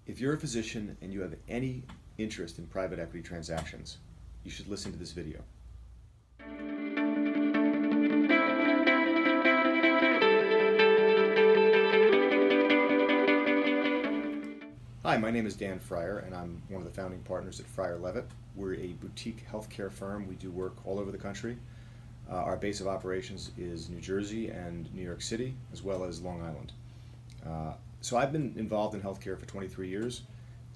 If you're a physician and you have any interest in private equity transactions, you should listen to this video. Hi, my name is Dan Frier, and I'm one of the founding partners at Frier Levitt. We're a boutique healthcare firm. We do work all over the country. Our base of operations is New Jersey and New York City, as well as Long Island. So I've been involved in healthcare for 23 years,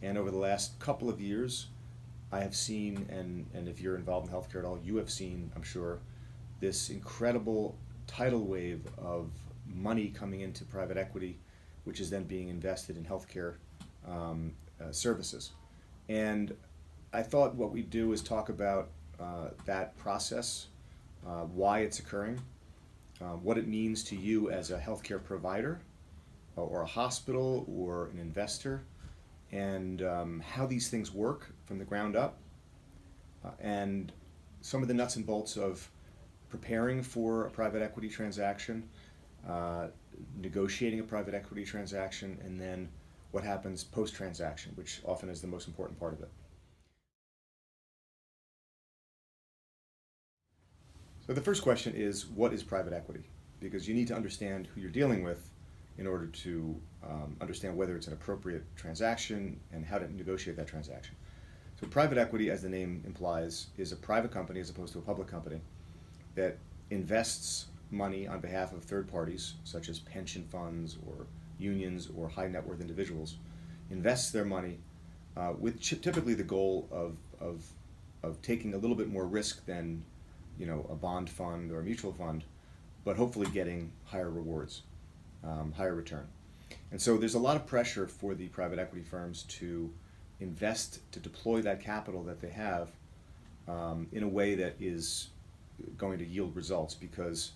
and over the last couple of years, I have seen, and if you're involved in healthcare at all, you have seen, I'm sure, this incredible tidal wave of money coming into private equity, which is then being invested in healthcare services. And I thought what we'd do is talk about that process, why it's occurring, what it means to you as a healthcare provider, or a hospital, or an investor, and how these things work from the ground up, and some of the nuts and bolts of preparing for a private equity transaction, negotiating a private equity transaction, and then what happens post-transaction, which often is the most important part of it. So the first question is, what is private equity? Because you need to understand who you're dealing with in order to understand whether it's an appropriate transaction and how to negotiate that transaction. So private equity, as the name implies, is a private company as opposed to a public company that invests money on behalf of third parties, such as pension funds or unions or high net worth individuals, invests their money with typically the goal of taking a little bit more risk than, you know, a bond fund or a mutual fund, but hopefully getting higher rewards. Higher return. And so there's a lot of pressure for the private equity firms to invest, to deploy that capital that they have in a way that is going to yield results, because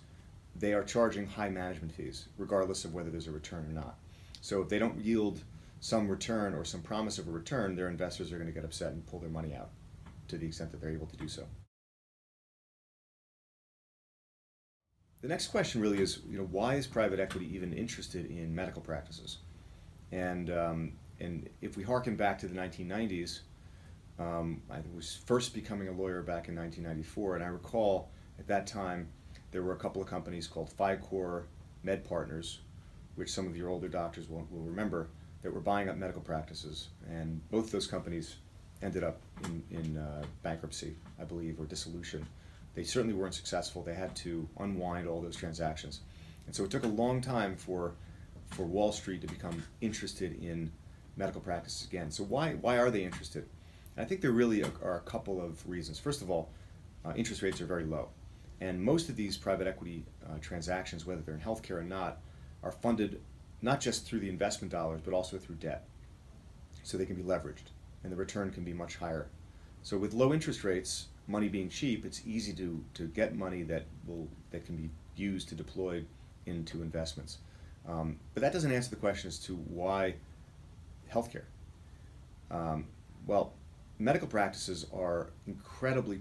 they are charging high management fees regardless of whether there's a return or not. So if they don't yield some return or some promise of a return, their investors are going to get upset and pull their money out to the extent that they're able to do so. The next question really is, you know, why is private equity even interested in medical practices? And if we harken back to the 1990s, I was first becoming a lawyer back in 1994, and I recall at that time there were a couple of companies called Frier Med Partners, which some of your older doctors will remember, that were buying up medical practices, and both those companies ended up in bankruptcy, I believe, or dissolution. They certainly weren't successful. They had to unwind all those transactions. And so it took a long time for Wall Street to become interested in medical practices again. So why are they interested? And I think there really are a couple of reasons. First of all, interest rates are very low. And most of these private equity transactions, whether they're in healthcare or not, are funded not just through the investment dollars, but also through debt. So they can be leveraged, and the return can be much higher. So with low interest rates, money being cheap, it's easy to get money that can be used to deploy into investments. But that doesn't answer the question as to why healthcare. Well, medical practices are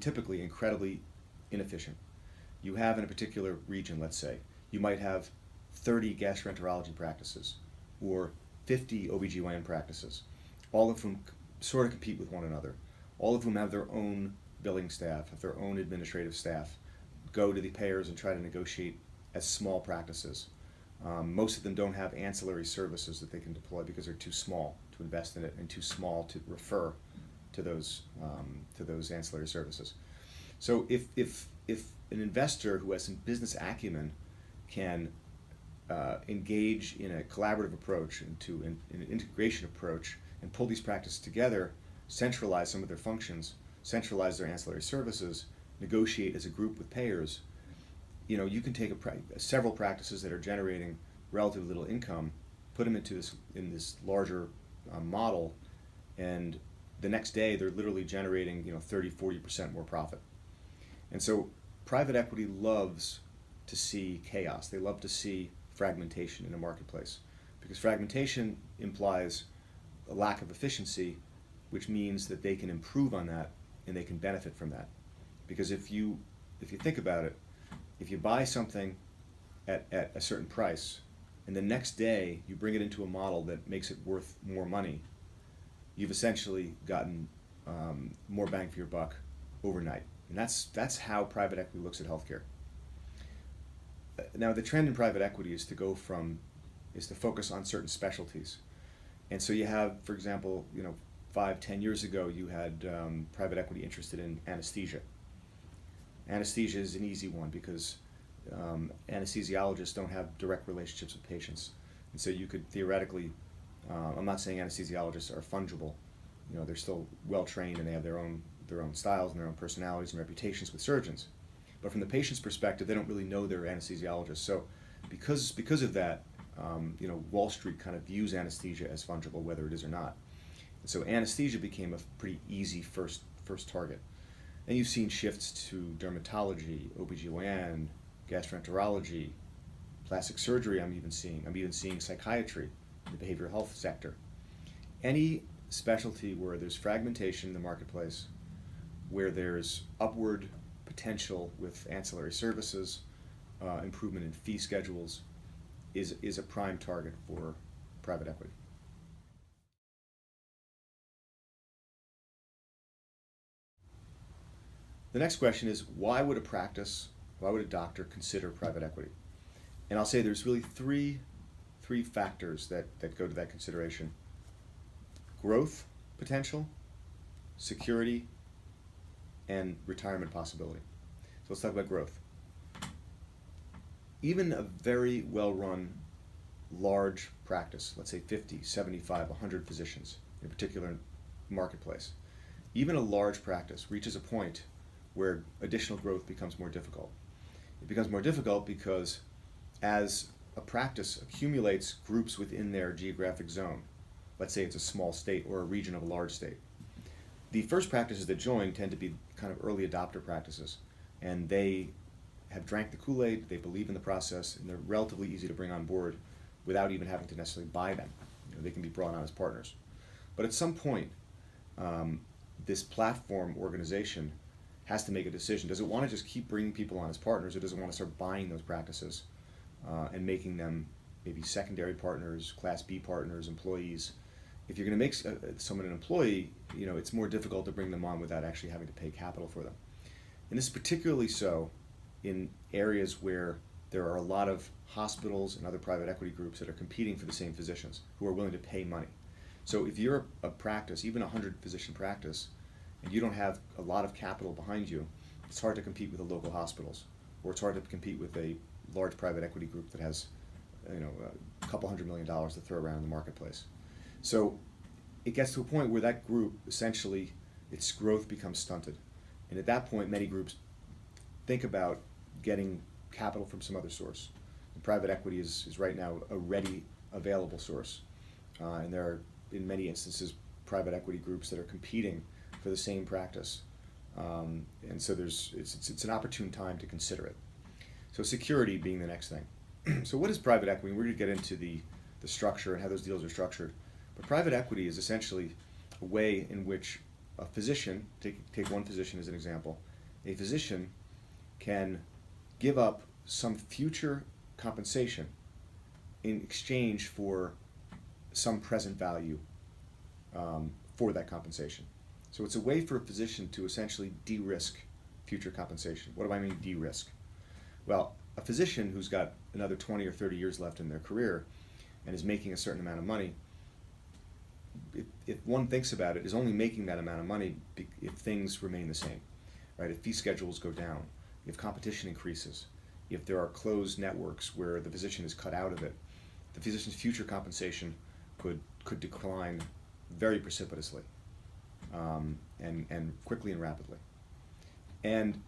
typically incredibly inefficient. You have in a particular region, let's say, you might have 30 gastroenterology practices or 50 OBGYN practices, all of whom sort of compete with one another, all of whom have their own billing staff, have their own administrative staff, go to the payers and try to negotiate as small practices. Most of them don't have ancillary services that they can deploy because they're too small to invest in it and too small to refer to those ancillary services. So if an investor who has some business acumen can engage in a collaborative approach, in an integration approach, and pull these practices together, centralize some of their functions, centralize their ancillary services, negotiate as a group with payers, you know, you can take several practices that are generating relatively little income, put them into this larger model, and the next day they're literally generating, you know, 30-40% more profit. And so private equity loves to see chaos. They love to see fragmentation in a marketplace, because fragmentation implies a lack of efficiency, which means that they can improve on that and they can benefit from that. Because if you think about it, if you buy something at a certain price and the next day you bring it into a model that makes it worth more money, you've essentially gotten more bang for your buck overnight. And that's how private equity looks at healthcare. Now, the trend in private equity is to focus on certain specialties. And so you have, for example, 5, 10 years ago, you had private equity interested in anesthesia. Anesthesia is an easy one because anesthesiologists don't have direct relationships with patients. And so you could theoretically, I'm not saying anesthesiologists are fungible. They're still well trained and they have their own styles and their own personalities and reputations with surgeons. But from the patient's perspective, they don't really know they're anesthesiologists. So because of that, Wall Street kind of views anesthesia as fungible, whether it is or not. And so anesthesia became a pretty easy first target. And you've seen shifts to dermatology, OBGYN, gastroenterology, plastic surgery. I'm even seeing psychiatry in the behavioral health sector. Any specialty where there's fragmentation in the marketplace, where there's upward potential with ancillary services, improvement in fee schedules, is a prime target for private equity. The next question is, why would a doctor consider private equity? And I'll say there's really three factors that go to that consideration: growth potential, security, and retirement possibility. So let's talk about growth. Even a very well-run large practice, let's say 50, 75, 100 physicians in a particular marketplace, even a large practice reaches a point where additional growth becomes more difficult. It becomes more difficult because as a practice accumulates groups within their geographic zone, let's say it's a small state or a region of a large state, the first practices that join tend to be kind of early adopter practices, and they have drank the Kool-Aid, they believe in the process, and they're relatively easy to bring on board without even having to necessarily buy them. They can be brought on as partners. But at some point, this platform organization has to make a decision. Does it want to just keep bringing people on as partners, or does it want to start buying those practices and making them maybe secondary partners, Class B partners, employees? If you're going to make someone an employee, it's more difficult to bring them on without actually having to pay capital for them. And this is particularly so in areas where there are a lot of hospitals and other private equity groups that are competing for the same physicians who are willing to pay money. So if you're a practice, even a 100-physician practice, and you don't have a lot of capital behind you, it's hard to compete with the local hospitals, or it's hard to compete with a large private equity group that has a couple $100 million to throw around in the marketplace. So it gets to a point where that group, essentially, its growth becomes stunted. And at that point, many groups think about getting capital from some other source. And private equity is right now a ready, available source. And there are, in many instances, private equity groups that are competing for the same practice. And so it's an opportune time to consider it. So security being the next thing. So what is private equity? We're going to get into the structure and how those deals are structured. But private equity is essentially a way in which a physician, take one physician as an example, a physician can give up some future compensation in exchange for some present value for that compensation. So it's a way for a physician to essentially de-risk future compensation. What do I mean de-risk? Well, a physician who's got another 20 or 30 years left in their career and is making a certain amount of money, if one thinks about it, is only making that amount of money if things remain the same, right? If fee schedules go down, if competition increases, if there are closed networks where the physician is cut out of it, the physician's future compensation could decline very precipitously, and quickly and rapidly. And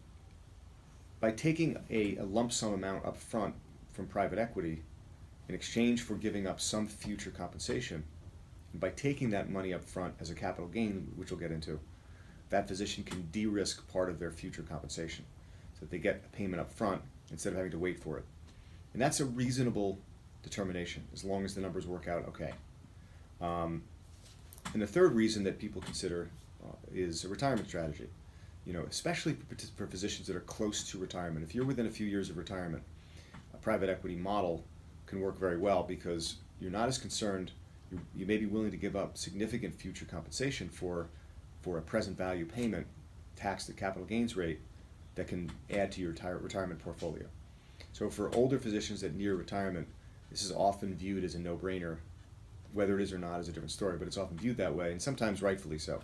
by taking a lump sum amount up front from private equity in exchange for giving up some future compensation, and by taking that money up front as a capital gain, which we'll get into, that physician can de-risk part of their future compensation, so that they get a payment up front instead of having to wait for it. And that's a reasonable determination, as long as the numbers work out okay. And the third reason that people consider is a retirement strategy. Especially for physicians that are close to retirement. If you're within a few years of retirement, a private equity model can work very well because you're not as concerned You may be willing to give up significant future compensation for a present value payment taxed at capital gains rate that can add to your retirement portfolio. So for older physicians that near retirement, this is often viewed as a no-brainer. Whether it is or not is a different story, but it's often viewed that way, and sometimes rightfully so.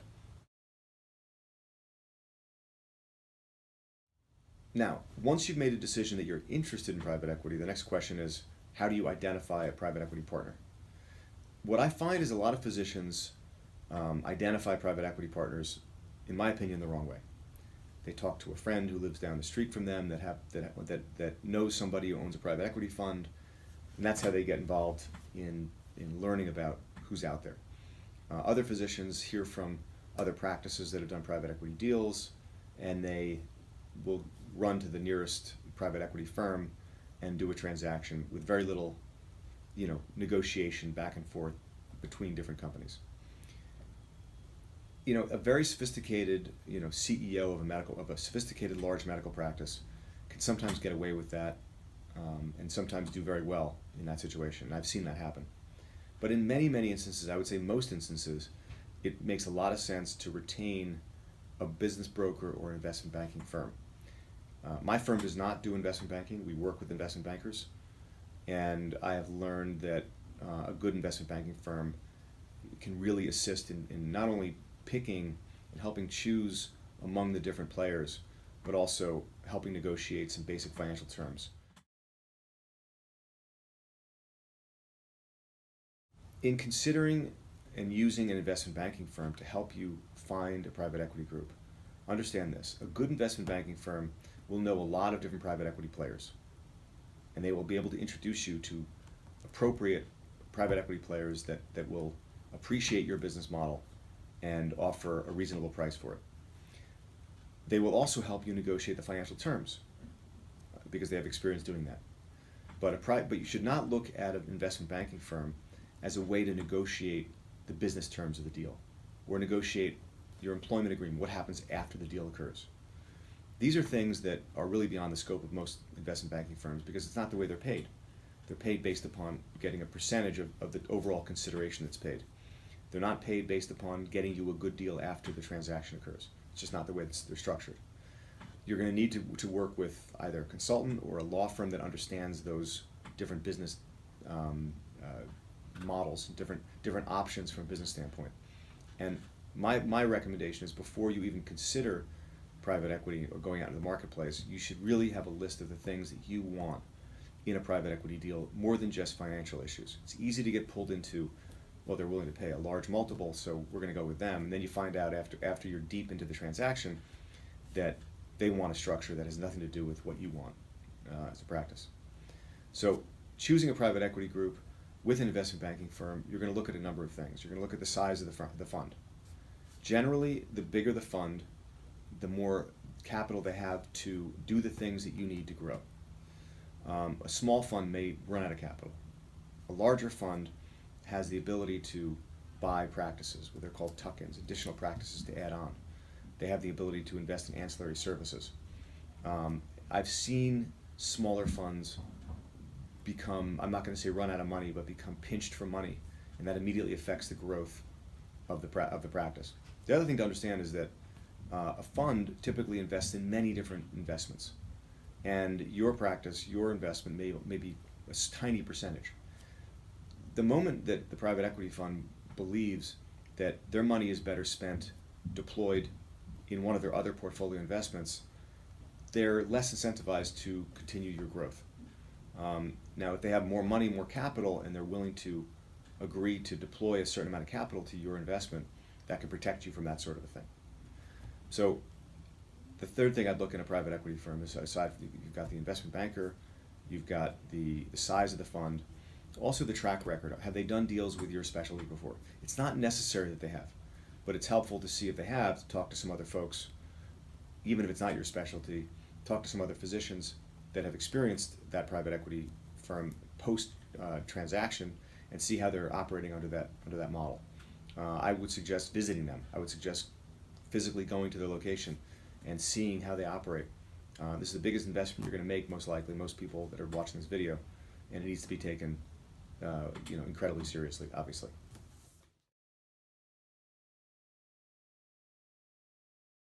Now, once you've made a decision that you're interested in private equity, the next question is, how do you identify a private equity partner? What I find is a lot of physicians identify private equity partners, in my opinion, the wrong way. They talk to a friend who lives down the street from them that knows somebody who owns a private equity fund, and that's how they get involved in learning about who's out there. Other physicians hear from other practices that have done private equity deals, and they will run to the nearest private equity firm and do a transaction with very little, negotiation back and forth between different companies. A very sophisticated, CEO of a sophisticated large medical practice can sometimes get away with that, and sometimes do very well in that situation. And I've seen that happen. But in many, many instances, I would say most instances, it makes a lot of sense to retain a business broker or investment banking firm. My firm does not do investment banking. We work with investment bankers, and I have learned that a good investment banking firm can really assist in not only picking and helping choose among the different players, but also helping negotiate some basic financial terms. In considering and using an investment banking firm to help you find a private equity group, understand this. A good investment banking firm will know a lot of different private equity players, and they will be able to introduce you to appropriate private equity players that will appreciate your business model and offer a reasonable price for it. They will also help you negotiate the financial terms because they have experience doing that. But you should not look at an investment banking firm as a way to negotiate the business terms of the deal or negotiate your employment agreement, what happens after the deal occurs. These are things that are really beyond the scope of most investment banking firms because it's not the way they're paid. They're paid based upon getting a percentage of the overall consideration that's paid. They're not paid based upon getting you a good deal after the transaction occurs. It's just not the way they're structured. You're going to need to work with either a consultant or a law firm that understands those different business models, different options from a business standpoint. And my recommendation is before you even consider private equity or going out into the marketplace, you should really have a list of the things that you want in a private equity deal, more than just financial issues. It's easy to get pulled into, well, they're willing to pay a large multiple, so we're going to go with them. And then you find out after you're deep into the transaction that they want a structure that has nothing to do with what you want as a practice. So choosing a private equity group with an investment banking firm, you're going to look at a number of things. You're going to look at the size of the fund. Generally, the bigger the fund, the more capital they have to do the things that you need to grow. A small fund may run out of capital. A larger fund has the ability to buy practices, what they're called tuck-ins, additional practices to add on. They have the ability to invest in ancillary services. I've seen smaller funds become, I'm not going to say run out of money, but become pinched for money, and that immediately affects the growth of the practice. The other thing to understand is that a fund typically invests in many different investments, and your practice, your investment may be a tiny percentage. The moment that the private equity fund believes that their money is better spent deployed in one of their other portfolio investments, they're less incentivized to continue your growth. Now, if they have more money, more capital, and they're willing to agree to deploy a certain amount of capital to your investment, that can protect you from that sort of a thing. So the third thing I'd look in a private equity firm is, aside from you've got the investment banker, you've got the size of the fund, also the track record. Have they done deals with your specialty before? It's not necessary that they have, but it's helpful to see if they have, to talk to some other folks, even if it's not your specialty, talk to some other physicians that have experienced that private equity firm post transaction and see how they're operating under that model. I would suggest visiting them. I would suggest physically going to their location and seeing how they operate. This is the biggest investment you're going to make, most likely, most people that are watching this video, and it needs to be taken incredibly seriously, obviously.